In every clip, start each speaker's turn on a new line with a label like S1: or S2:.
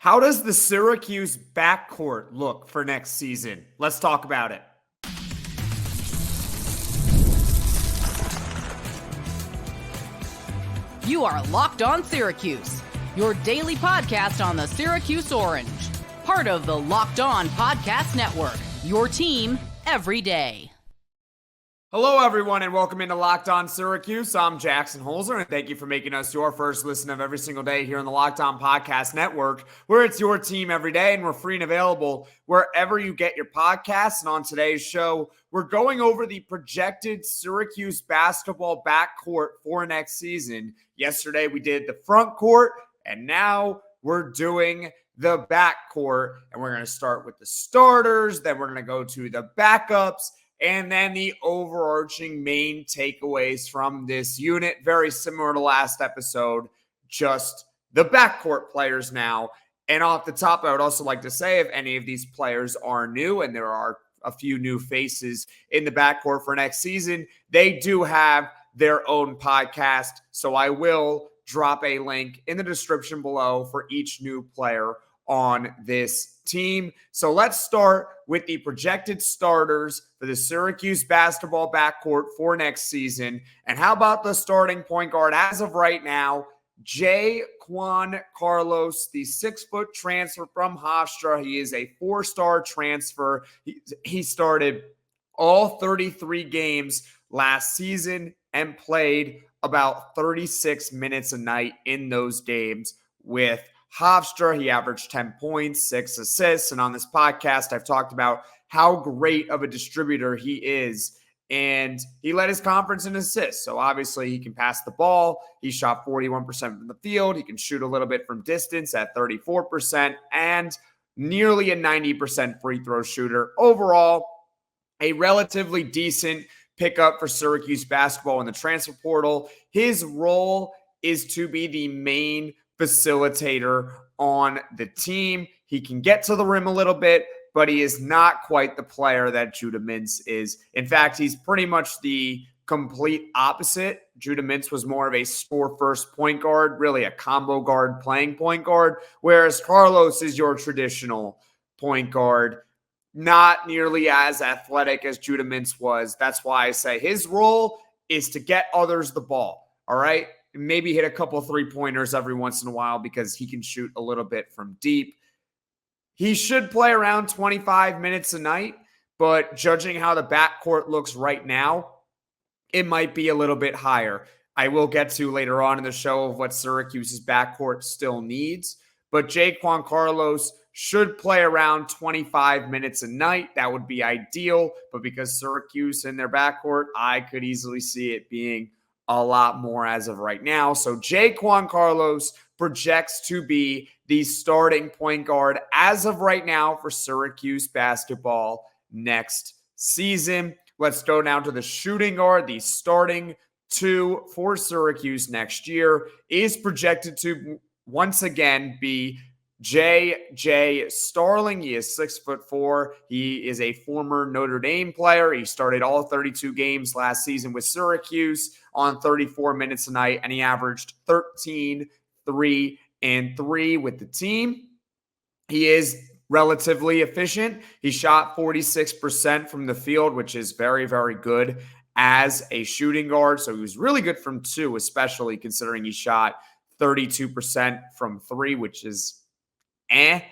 S1: How does the Syracuse backcourt look for next season? Let's talk about it.
S2: You are Locked On Syracuse, your daily podcast on the Syracuse Orange. Part of the Locked On Podcast Network, your team every day.
S1: Hello, everyone, and welcome into Locked On Syracuse. I'm Jackson Holzer, and thank you for making us your first listen of every single day here on the Locked On Podcast Network, where it's your team every day, and we're free and available wherever you get your podcasts. And on today's show, we're going over the projected Syracuse basketball backcourt for next season. Yesterday, we did the front court, and now we're doing the backcourt, and we're going to start with the starters, then we're going to go to the backups, and then the overarching main takeaways from this unit. Very similar to last episode, just the backcourt players now. And off the top, I would also like to say if any of these players are new, and there are a few new faces in the backcourt for next season, they do have their own podcast. So I will drop a link in the description below for each new player on this team. So let's start with the projected starters for the Syracuse basketball backcourt for next season. And how about the starting point guard as of right now? Jaquan Carlos, the 6-foot transfer from Hofstra. He is a 4-star transfer. He started all 33 games last season and played about 36 minutes a night in those games with Hofstra. He averaged 10 points, 6 assists. And on this podcast, I've talked about how great of a distributor he is. And he led his conference in assists. So obviously he can pass the ball. He shot 41% from the field. He can shoot a little bit from distance at 34% and nearly a 90% free throw shooter. Overall, a relatively decent pickup for Syracuse basketball in the transfer portal. His role is to be the main facilitator on the team. He can get to the rim a little bit, but he is not quite the player that Judah Mintz is. In fact, he's pretty much the complete opposite. Judah Mintz was more of a score-first point guard, really a combo guard playing point guard, whereas Carlos is your traditional point guard, not nearly as athletic as Judah Mintz was. That's why I say his role is to get others the ball, all right? Maybe hit a couple of three-pointers every once in a while because he can shoot a little bit from deep. He should play around 25 minutes a night, but judging how the backcourt looks right now, it might be a little bit higher. I will get to later on in the show of what Syracuse's backcourt still needs, but Jaquan Carlos should play around 25 minutes a night. That would be ideal, but because Syracuse in their backcourt, I could easily see it being a lot more as of right now. So Jaquan Carlos projects to be the starting point guard as of right now for Syracuse basketball next season. Let's go now to the shooting guard. The starting two for Syracuse next year is projected to once again be JJ Starling. He is 6'4". He is a former Notre Dame player. He started all 32 games last season with Syracuse on 34 minutes a night, and he averaged 13, 3, and 3 with the team. He is relatively efficient. He shot 46% from the field, which is very, very good as a shooting guard. So he was really good from 2, especially considering he shot 32% from 3, which is but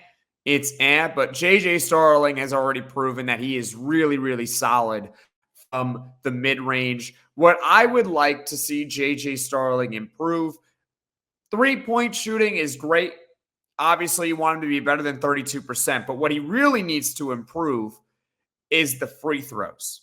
S1: JJ Starling has already proven that he is really, really solid from the mid-range. What I would like to see JJ Starling improve, 3-point shooting is great. Obviously, you want him to be better than 32%, but what he really needs to improve is the free throws.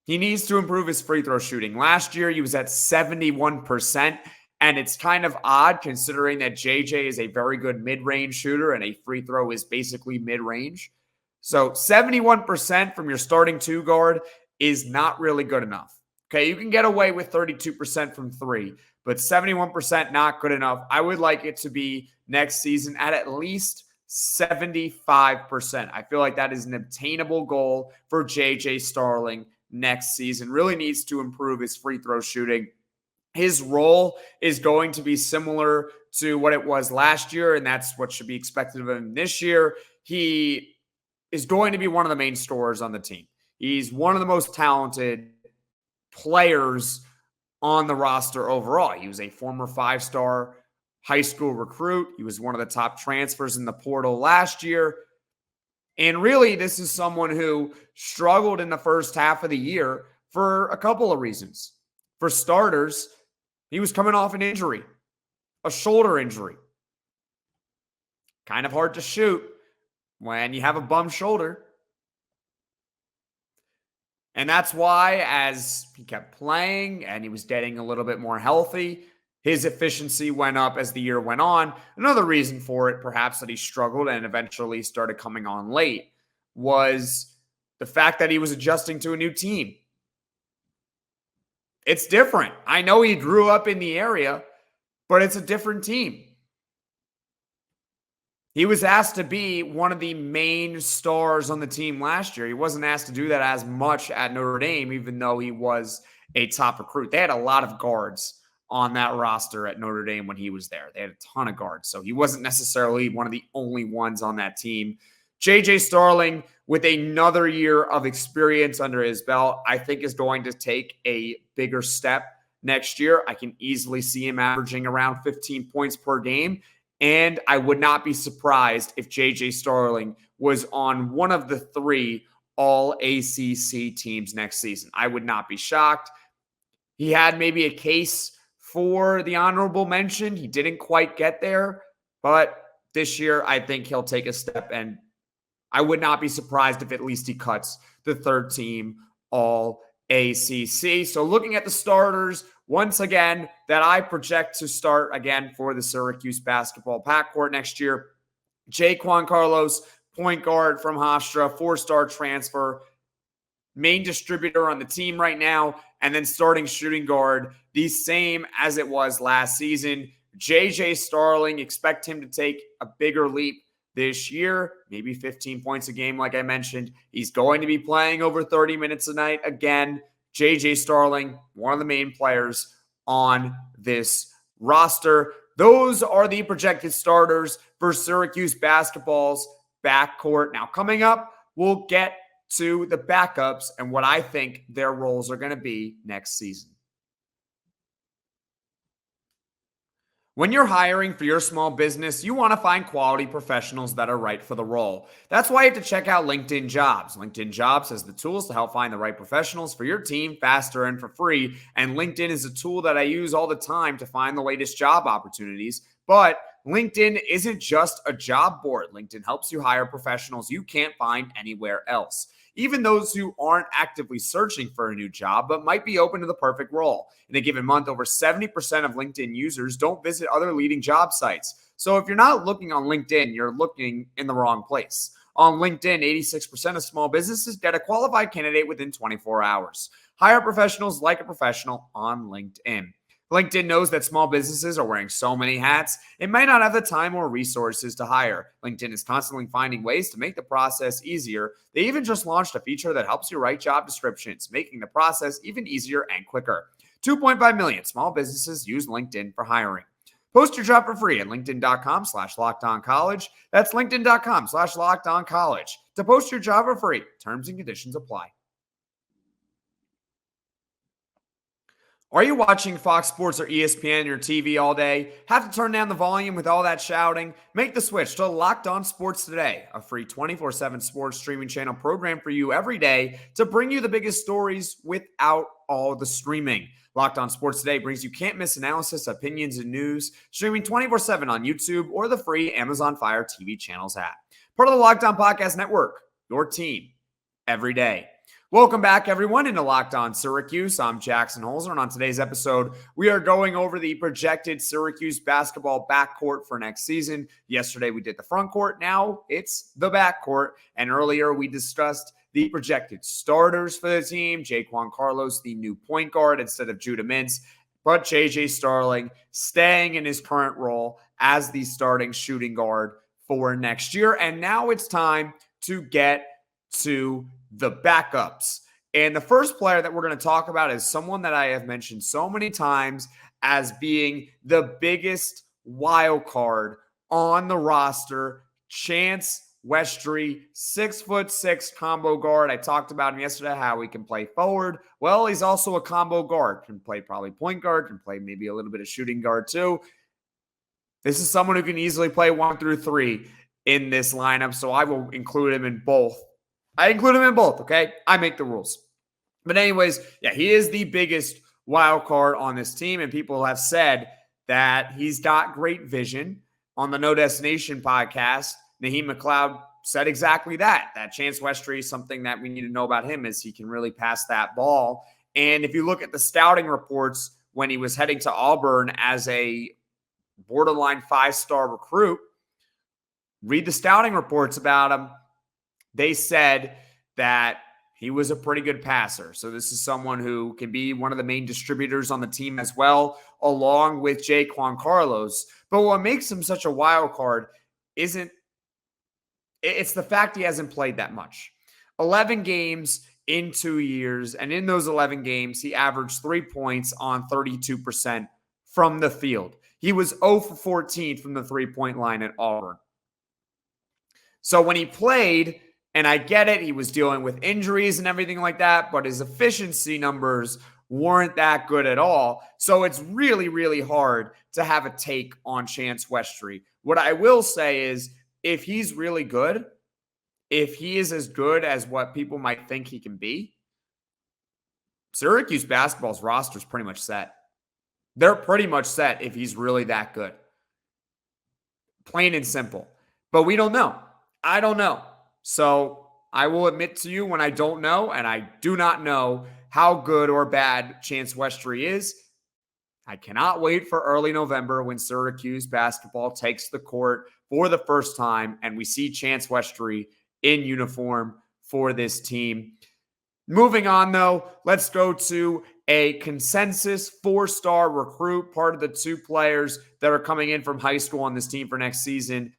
S1: He needs to improve his free throw shooting. Last year, he was at 71%. And it's kind of odd considering that JJ is a very good mid-range shooter and a free throw is basically mid-range. So 71% from your starting 2 guard is not really good enough. Okay, you can get away with 32% from 3, but 71% not good enough. I would like it to be next season at least 75%. I feel like that is an obtainable goal for JJ Starling next season. Really needs to improve his free throw shooting. His role is going to be similar to what it was last year, and that's what should be expected of him this year. He is going to be one of the main scorers on the team. He's one of the most talented players on the roster overall. He was a former 5-star high school recruit. He was one of the top transfers in the portal last year. And really, this is someone who struggled in the first half of the year for a couple of reasons. For starters, he was coming off an injury, a shoulder injury. Kind of hard to shoot when you have a bum shoulder. And that's why, as he kept playing and he was getting a little bit more healthy, his efficiency went up as the year went on. Another reason for it, perhaps, that he struggled and eventually started coming on late was the fact that he was adjusting to a new team. It's different. I know he grew up in the area, but it's a different team. He was asked to be one of the main stars on the team last year. He wasn't asked to do that as much at Notre Dame, even though he was a top recruit. They had a lot of guards on that roster at Notre Dame when he was there. They had a ton of guards, so he wasn't necessarily one of the only ones on that team. JJ Starling, with another year of experience under his belt, I think is going to take a bigger step next year. I can easily see him averaging around 15 points per game. And I would not be surprised if JJ Starling was on one of the 3 all-ACC teams next season. I would not be shocked. He had maybe a case for the honorable mention. He didn't quite get there. But this year, I think he'll take a step. And I would not be surprised if at least he cuts the 3rd team all-ACC. So looking at the starters, once again, that I project to start again for the Syracuse basketball backcourt next year. Jaquan Carlos, point guard from Hofstra, 4-star transfer, main distributor on the team right now, and then starting shooting guard, the same as it was last season. JJ Starling, expect him to take a bigger leap this year, maybe 15 points a game like I mentioned. He's going to be playing over 30 minutes a night again. JJ Starling, one of the main players on this roster. Those are the projected starters for Syracuse basketball's backcourt. Now, coming up, we'll get to the backups and what I think their roles are going to be next season. When you're hiring for your small business, you want to find quality professionals that are right for the role. That's why you have to check out LinkedIn Jobs. LinkedIn Jobs has the tools to help find the right professionals for your team faster and for free. And LinkedIn is a tool that I use all the time to find the latest job opportunities. But LinkedIn isn't just a job board. LinkedIn helps you hire professionals you can't find anywhere else. Even those who aren't actively searching for a new job, but might be open to the perfect role. In a given month, over 70% of LinkedIn users don't visit other leading job sites. So if you're not looking on LinkedIn, you're looking in the wrong place. On LinkedIn, 86% of small businesses get a qualified candidate within 24 hours. Hire professionals like a professional on LinkedIn. LinkedIn knows that small businesses are wearing so many hats, it might not have the time or resources to hire. LinkedIn is constantly finding ways to make the process easier. They even just launched a feature that helps you write job descriptions, making the process even easier and quicker. 2.5 million small businesses use LinkedIn for hiring. Post your job for free at linkedin.com/lockedoncollege. That's linkedin.com/lockedoncollege. To post your job for free, terms and conditions apply. Are you watching Fox Sports or ESPN on your TV all day? Have to turn down the volume with all that shouting? Make the switch to Locked On Sports Today, a free 24/7 sports streaming channel program for you every day to bring you the biggest stories without all the streaming. Locked On Sports Today brings you can't-miss analysis, opinions, and news, streaming 24/7 on YouTube or the free Amazon Fire TV channels app. Part of the Locked On Podcast Network, your team every day. Welcome back, everyone, into Locked On Syracuse. I'm Jackson Holzer, and on today's episode, we are going over the projected Syracuse basketball backcourt for next season. Yesterday, we did the front court. Now, it's the backcourt. And earlier, we discussed the projected starters for the team. Jaquan Carlos, the new point guard instead of Judah Mintz, but JJ Starling staying in his current role as the starting shooting guard for next year. And now it's time to get to the backups. And the first player that we're going to talk about is someone that I have mentioned so many times as being the biggest wild card on the roster, Chance Westry, 6'6" combo guard. I talked about him yesterday, how he can play forward. Well, he's also a combo guard. Can play probably point guard, can play maybe a little bit of shooting guard too. This is someone who can easily play 1 through 3 in this lineup, so I will include him in both. Okay? I make the rules. But anyways, yeah, he is the biggest wild card on this team, and people have said that he's got great vision. On the No Destination podcast, Naheem McLeod said exactly that Chance Westry is something that we need to know about him is he can really pass that ball. And if you look at the scouting reports when he was heading to Auburn as a borderline 5-star recruit, read the scouting reports about him. They said that he was a pretty good passer. So this is someone who can be one of the main distributors on the team as well, along with Jaquan Carlos. But what makes him such a wild card it's the fact he hasn't played that much. 11 games in 2 years, and in those 11 games, he averaged 3 points on 32% from the field. He was 0 for 14 from the three-point line at Auburn. So when he played, and I get it, he was dealing with injuries and everything like that, but his efficiency numbers weren't that good at all. So it's really, really hard to have a take on Chance Westry. What I will say is, if he's really good, if he is as good as what people might think he can be, Syracuse basketball's roster is pretty much set. They're pretty much set if he's really that good. Plain and simple. But we don't know. I don't know. So I will admit to you when I don't know, and I do not know how good or bad Chance Westry is. I cannot wait for early November when Syracuse basketball takes the court for the first time and we see Chance Westry in uniform for this team. Moving on, though, let's go to a consensus 4-star recruit, part of the 2 players that are coming in from high school on this team for next season.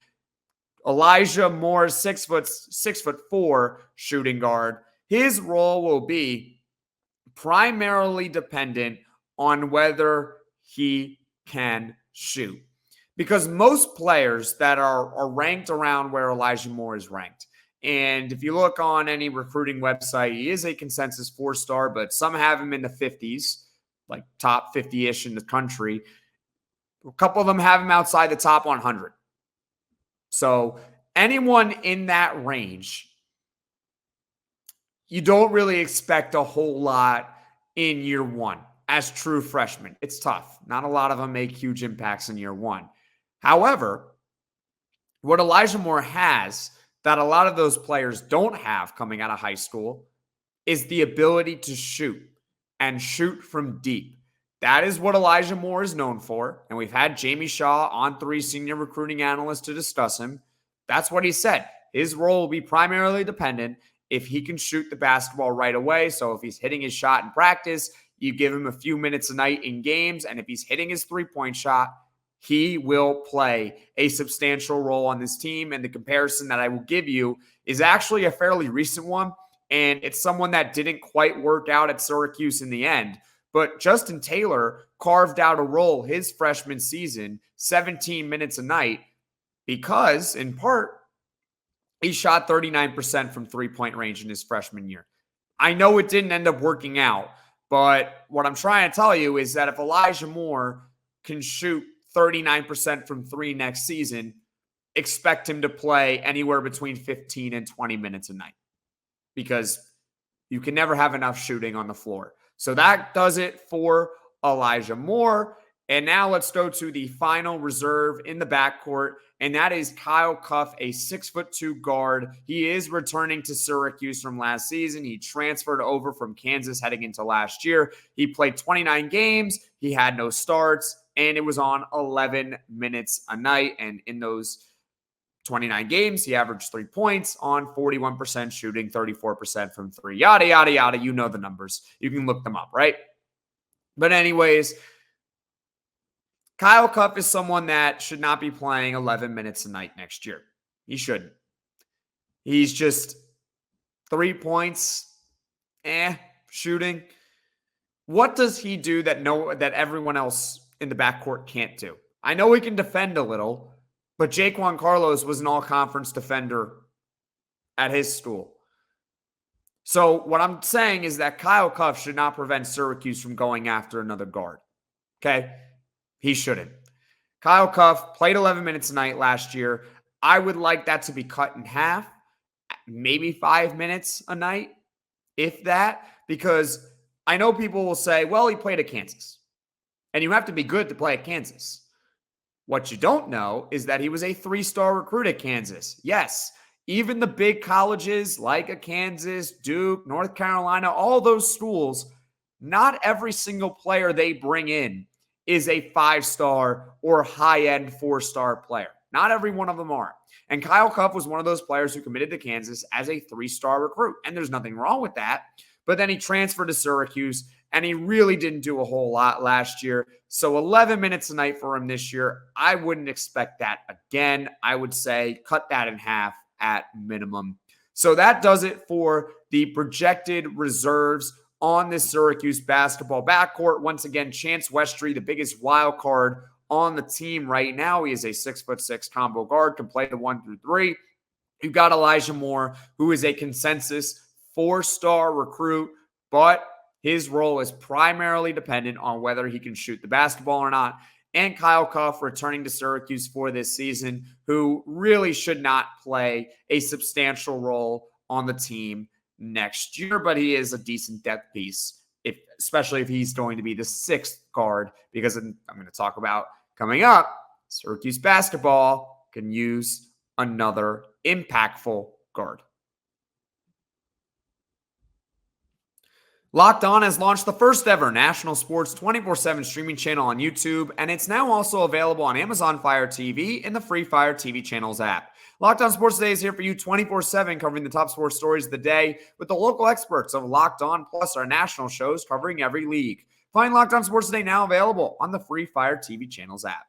S1: Elijah Moore, 6'4" shooting guard. His role will be primarily dependent on whether he can shoot. Because most players that are ranked around where Elijah Moore is ranked, and if you look on any recruiting website, he is a consensus 4-star, but some have him in the 50s, like top 50-ish in the country. A couple of them have him outside the top 100. So anyone in that range, you don't really expect a whole lot in year one as true freshmen. It's tough. Not a lot of them make huge impacts in year one. However, what Elijah Moore has that a lot of those players don't have coming out of high school is the ability to shoot and shoot from deep. That is what Elijah Moore is known for. And we've had Jamie Shaw on 3 senior recruiting analysts to discuss him. That's what he said. His role will be primarily dependent if he can shoot the basketball right away. So if he's hitting his shot in practice, you give him a few minutes a night in games. And if he's hitting his 3-point shot, he will play a substantial role on this team. And the comparison that I will give you is actually a fairly recent one. And it's someone that didn't quite work out at Syracuse in the end. But Justin Taylor carved out a role his freshman season, 17 minutes a night, because, in part, he shot 39% from 3-point range in his freshman year. I know it didn't end up working out, but what I'm trying to tell you is that if Elijah Moore can shoot 39% from 3 next season, expect him to play anywhere between 15 and 20 minutes a night, because you can never have enough shooting on the floor. So that does it for Elijah Moore. And now let's go to the final reserve in the backcourt, and that is Kyle Cuff, a 6'2" guard. He is returning to Syracuse from last season. He transferred over from Kansas heading into last year. He played 29 games. He had no starts, and it was on 11 minutes a night. And in those 29 games, he averaged 3 points on 41% shooting, 34% from 3. Yada, yada, yada. You know the numbers. You can look them up, right? But anyways, Kyle Cuff is someone that should not be playing 11 minutes a night next year. He shouldn't. He's just 3 points, shooting. What does he do that everyone else in the backcourt can't do? I know he can defend a little, but Jaquan Carlos was an all-conference defender at his school. So what I'm saying is that Kyle Cuff should not prevent Syracuse from going after another guard. Okay? He shouldn't. Kyle Cuff played 11 minutes a night last year. I would like that to be cut in half, maybe 5 minutes a night, if that, because I know people will say, well, he played at Kansas. And you have to be good to play at Kansas. What you don't know is that he was a 3-star recruit at Kansas. Yes, even the big colleges like a Kansas, Duke, North Carolina, all those schools, not every single player they bring in is a 5-star or high-end 4-star player. Not every one of them are. And Kyle Cuff was one of those players who committed to Kansas as a 3-star recruit. And there's nothing wrong with that. But then he transferred to Syracuse, and he really didn't do a whole lot last year. So 11 minutes a night for him this year, I wouldn't expect that again. I would say cut that in half at minimum. So that does it for the projected reserves on this Syracuse basketball backcourt. Once again, Chance Westry, the biggest wild card on the team right now. He is a 6'6" combo guard, can play the 1 through 3. You've got Elijah Moore, who is a consensus 4-star recruit, but his role is primarily dependent on whether he can shoot the basketball or not. And Kyle Cuff returning to Syracuse for this season, who really should not play a substantial role on the team next year, but he is a decent depth piece, especially if he's going to be the 6th guard, because I'm going to talk about coming up, Syracuse basketball can use another impactful guard. Locked On has launched the first ever national sports 24/7 streaming channel on YouTube, and it's now also available on Amazon Fire TV and the free Fire TV channels app. Locked On Sports Today is here for you 24/7, covering the top sports stories of the day with the local experts of Locked On, plus our national shows covering every league. Find Locked On Sports Today now available on the free Fire TV channels app.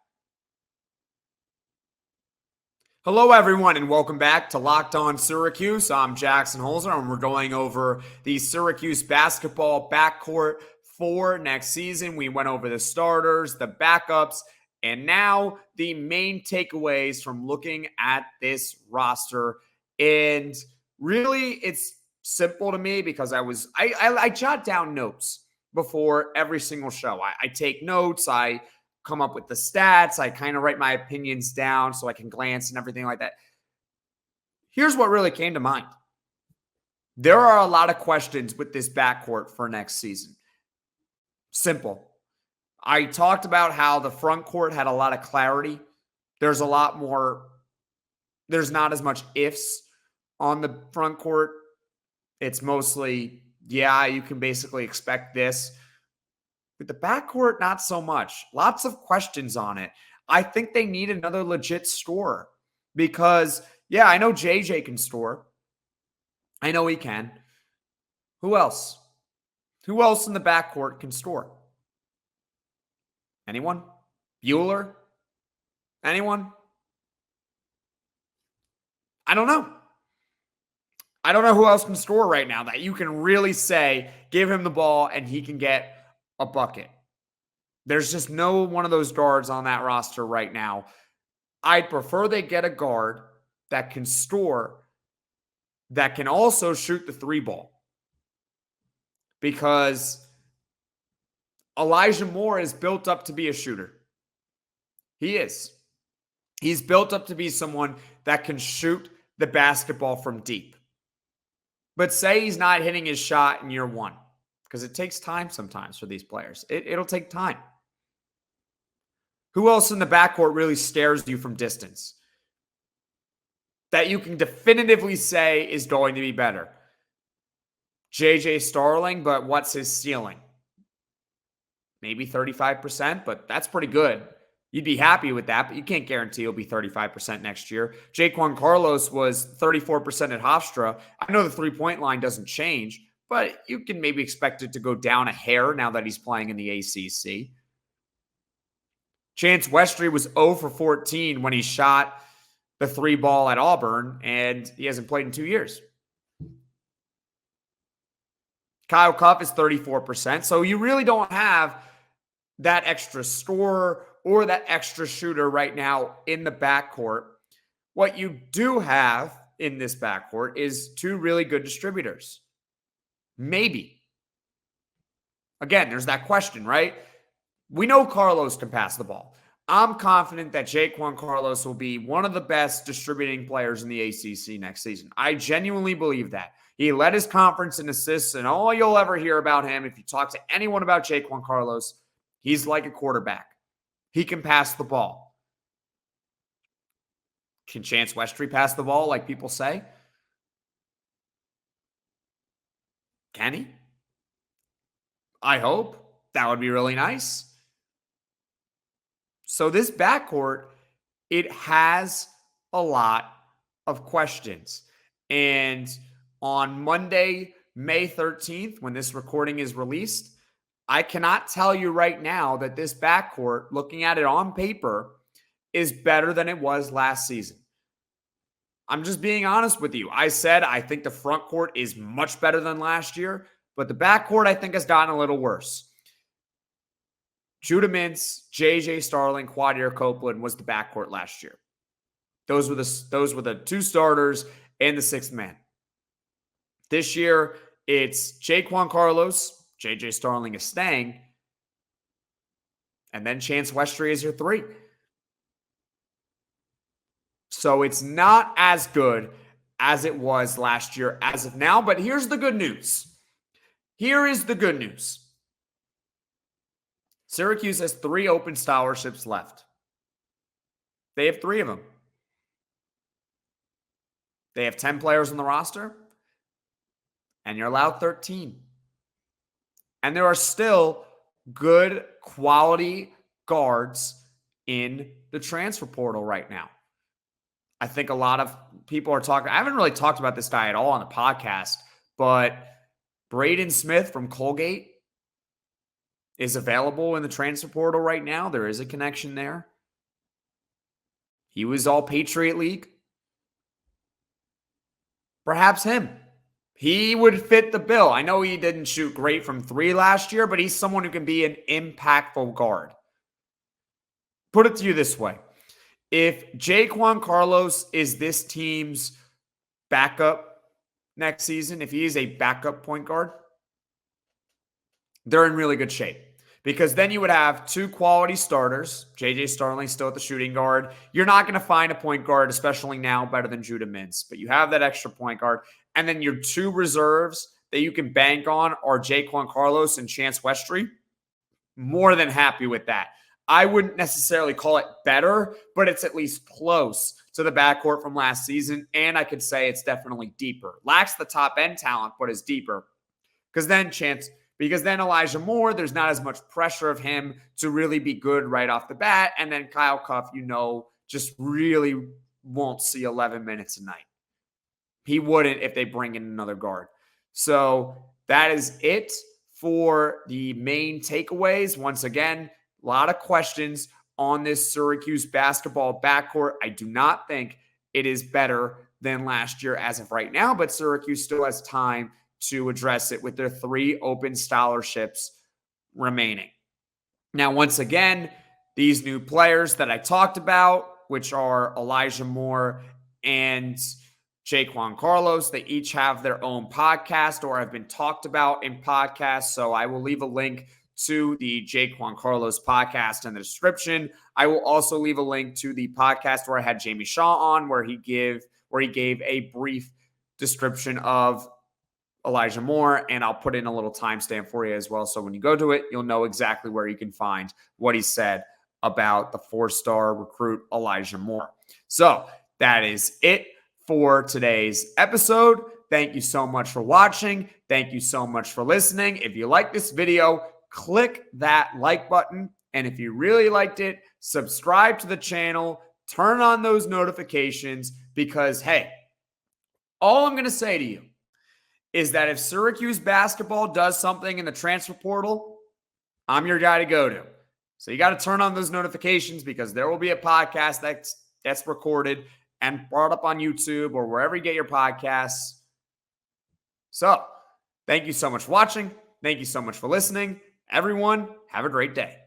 S1: Hello, everyone, and welcome back to Locked On Syracuse. I'm Jackson Holzer, and we're going over the Syracuse basketball backcourt for next season. We went over the starters, the backups, and now the main takeaways from looking at this roster. And really, it's simple to me because I jot down notes before every single show. I take notes, I come up with the stats. I kind of write my opinions down so I can glance and everything like that. Here's what really came to mind. There are a lot of questions with this backcourt for next season. Simple. I talked about how the front court had a lot of clarity. There's a lot more. There's not as much ifs on the front court. It's mostly, yeah, you can basically expect this. With the backcourt, not so much. Lots of questions on it. I think they need another legit scorer because, yeah, I know JJ can score. I know he can. Who else? Who else in the backcourt can score? Anyone? Bueller? Anyone? I don't know. I don't know who else can score right now that you can really say, give him the ball and he can get a bucket. There's just no one of those guards on that roster right now. I'd prefer they get a guard that can score, that can also shoot the 3 ball. Because Elijah Moore is built up to be a shooter. He is. He's built up to be someone that can shoot the basketball from deep. But say he's not hitting his shot in year 1. Because it takes time sometimes for these players. It'll take time. Who else in the backcourt really stares you from distance? That you can definitively say is going to be better. JJ Starling, but what's his ceiling? Maybe 35%, but that's pretty good. You'd be happy with that, but you can't guarantee he'll be 35% next year. Jaquan Carlos was 34% at Hofstra. I know the three-point line doesn't change, but you can maybe expect it to go down a hair now that he's playing in the ACC. Chance Westry was 0 for 14 when he shot the 3 ball at Auburn, and he hasn't played in 2 years. Kyle Cuff is 34%, so you really don't have that extra scorer or that extra shooter right now in the backcourt. What you do have in this backcourt is two really good distributors. Maybe. Again, there's that question, right? We know Carlos can pass the ball. I'm confident that Jaquan Carlos will be one of the best distributing players in the ACC next season. I genuinely believe that. He led his conference in assists, and all you'll ever hear about him, if you talk to anyone about Jaquan Carlos, he's like a quarterback. He can pass the ball. Can Chance Westry pass the ball like people say? Can he? I hope. That would be really nice. So this backcourt, it has a lot of questions. And on Monday, May 13th, when this recording is released, I cannot tell you right now that this backcourt, looking at it on paper, is better than it was last season. I'm just being honest with you. I said I think the front court is much better than last year, but the backcourt I think has gotten a little worse. Judah Mintz, JJ Starling, Quadir Copeland was the backcourt last year. Those were the two starters and the sixth man. This year, it's Jaquan Carlos, JJ Starling is staying, and then Chance Westry is your three. So it's not as good as it was last year as of now, but here's the good news. Here is the good news. Syracuse has 3 open scholarships left. They have 3 of them. They have 10 players on the roster, and you're allowed 13. And there are still good quality guards in the transfer portal right now. I think a lot of people are talking. I haven't really talked about this guy at all on the podcast, but Braden Smith from Colgate is available in the transfer portal right now. There is a connection there. He was all Patriot League. Perhaps him. He would fit the bill. I know he didn't shoot great from 3 last year, but he's someone who can be an impactful guard. Put it to you this way. If Jaquan Carlos is this team's backup next season, if he is a backup point guard, they're in really good shape. Because then you would have 2 quality starters. JJ Starling still at the shooting guard. You're not going to find a point guard, especially now, better than Judah Mintz. But you have that extra point guard. And then your 2 reserves that you can bank on are Jaquan Carlos and Chance Westry. More than happy with that. I wouldn't necessarily call it better, but it's at least close to the backcourt from last season. And I could say it's definitely deeper. Lacks the top end talent, but is deeper. Because then Elijah Moore, there's not as much pressure of him to really be good right off the bat. And then Kyle Cuff, just really won't see 11 minutes a night. He wouldn't if they bring in another guard. So that is it for the main takeaways. Once again, a lot of questions on this Syracuse basketball backcourt. I do not think it is better than last year as of right now, but Syracuse still has time to address it with their 3 open scholarships remaining. Now, once again, these new players that I talked about, which are Elijah Moore and Jaquan Carlos, they each have their own podcast or have been talked about in podcasts. So I will leave a link to the Jaquan Carlos podcast in the description. I will also leave a link to the podcast where I had Jamie Shaw on, where he gave a brief description of Elijah Moore, and I'll put in a little timestamp for you as well. So when you go to it, you'll know exactly where you can find what he said about the 4-star recruit Elijah Moore. So that is it for today's episode. Thank you so much for watching. Thank you so much for listening. If you like this video, click that like button. And if you really liked it, subscribe to the channel, turn on those notifications, because, hey, all I'm going to say to you is that if Syracuse basketball does something in the transfer portal, I'm your guy to go to. So you got to turn on those notifications, because there will be a podcast that's recorded and brought up on YouTube or wherever you get your podcasts. So thank you so much for watching. Thank you so much for listening. Everyone, have a great day.